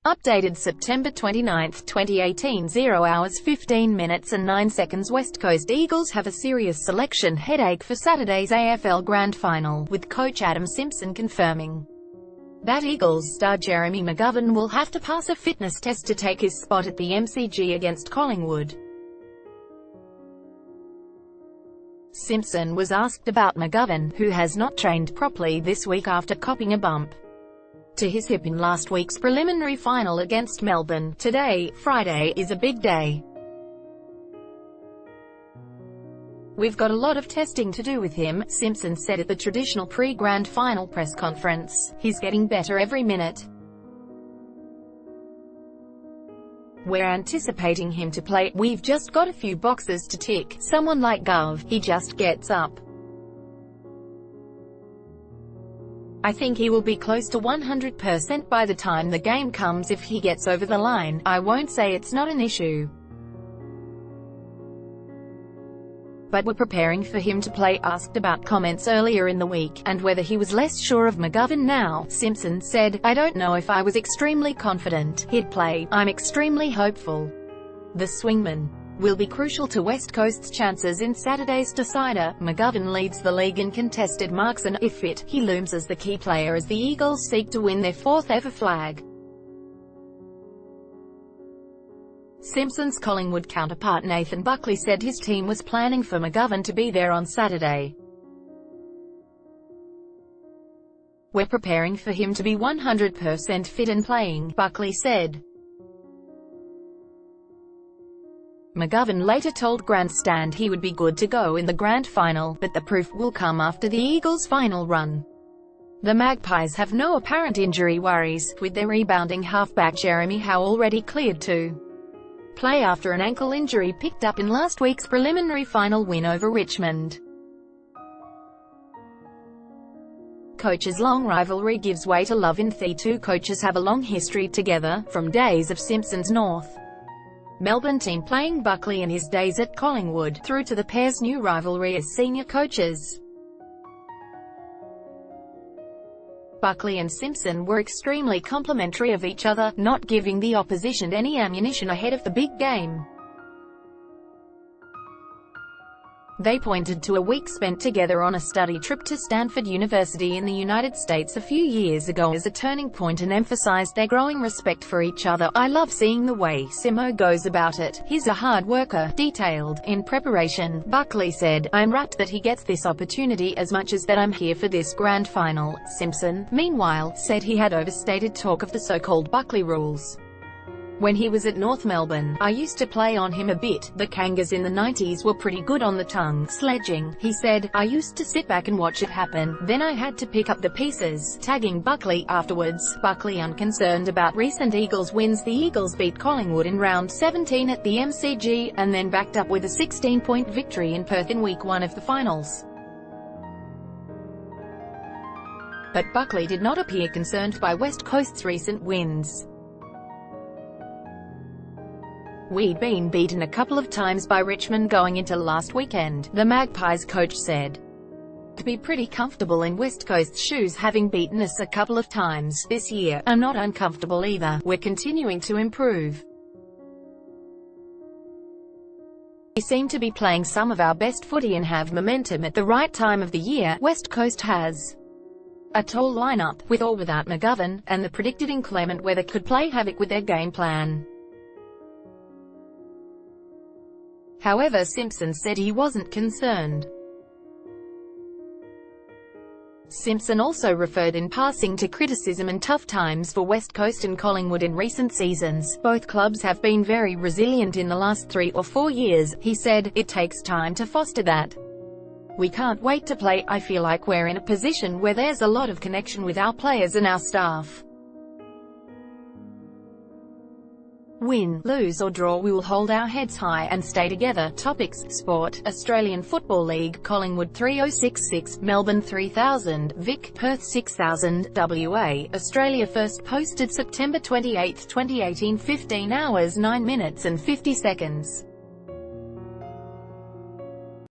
Updated September 29, 2018, 0 hours 15 minutes and 9 seconds. West Coast Eagles have a serious selection headache for Saturday's AFL Grand Final, with coach Adam Simpson confirming that Eagles star Jeremy McGovern will have to pass a fitness test to take his spot at the MCG against Collingwood. Simpson was asked about McGovern, who has not trained properly this week after copping a bump to his hip in last week's preliminary final against Melbourne. Today, Friday, is a big day. We've got a lot of testing to do with him, Simpson said at the traditional pre-grand final press conference. He's getting better every minute. We're anticipating him to play. We've just got a few boxes to tick. Someone like McGove, he just gets up. I think he will be close to 100% by the time the game comes if he gets over the line. I won't say it's not an issue, but we're preparing for him to play. Asked about comments earlier in the week, and whether he was less sure of McGovern now, Simpson said, "I don't know if I was extremely confident he'd play. I'm extremely hopeful. The swingman will be crucial to West Coast's chances in Saturday's decider." McGovern leads the league in contested marks and, if fit, he looms as the key player as the Eagles seek to win their fourth ever flag. Simpson's Collingwood counterpart Nathan Buckley said his team was planning for McGovern to be there on Saturday. "We're preparing for him to be 100% fit and playing," Buckley said. McGovern later told Grandstand he would be good to go in the grand final, but the proof will come after the Eagles' final run. The Magpies have no apparent injury worries, with their rebounding halfback Jeremy Howe already cleared to play after an ankle injury picked up in last week's preliminary final win over Richmond. Coaches' long rivalry gives way to love. The two coaches have a long history together, from days of Simpson's North Melbourne team playing Buckley and his days at Collingwood, through to the pair's new rivalry as senior coaches. Buckley and Simpson were extremely complimentary of each other, not giving the opposition any ammunition ahead of the big game. They pointed to a week spent together on a study trip to Stanford University in the United States a few years ago as a turning point and emphasized their growing respect for each other. "I love seeing the way Simo goes about it. He's a hard worker, detailed, in preparation," Buckley said. "I'm rapt that he gets this opportunity as much as that I'm here for this grand final." Simpson, meanwhile, said he had overstated talk of the so-called Buckley rules. "When he was at North Melbourne, I used to play on him a bit. The Kangas in the 90s were pretty good on the tongue sledging," he said. "I used to sit back and watch it happen. Then I had to pick up the pieces," tagging Buckley. Afterwards, Buckley unconcerned about recent Eagles wins. The Eagles beat Collingwood in round 17 at the MCG, and then backed up with a 16-point victory in Perth in week 1 of the finals. But Buckley did not appear concerned by West Coast's recent wins. "We'd been beaten a couple of times by Richmond going into last weekend," the Magpies coach said. "To be pretty comfortable in West Coast's shoes, having beaten us a couple of times this year. I'm not uncomfortable either. We're continuing to improve. We seem to be playing some of our best footy and have momentum at the right time of the year. West Coast has a tall lineup, with or without McGovern, and the predicted inclement weather could play havoc with their game plan." However, Simpson said he wasn't concerned. Simpson also referred in passing to criticism and tough times for West Coast and Collingwood in recent seasons. "Both clubs have been very resilient in the last 3 or 4 years," he said. "It takes time to foster that. We can't wait to play. I feel like we're in a position where there's a lot of connection with our players and our staff. Win, lose or draw, we will hold our heads high and stay together." Topics: Sport, Australian Football League, Collingwood 3066, Melbourne 3000, Vic, Perth 6000, WA. Australia first posted September 28, 2018, 15 hours 9 minutes and 50 seconds.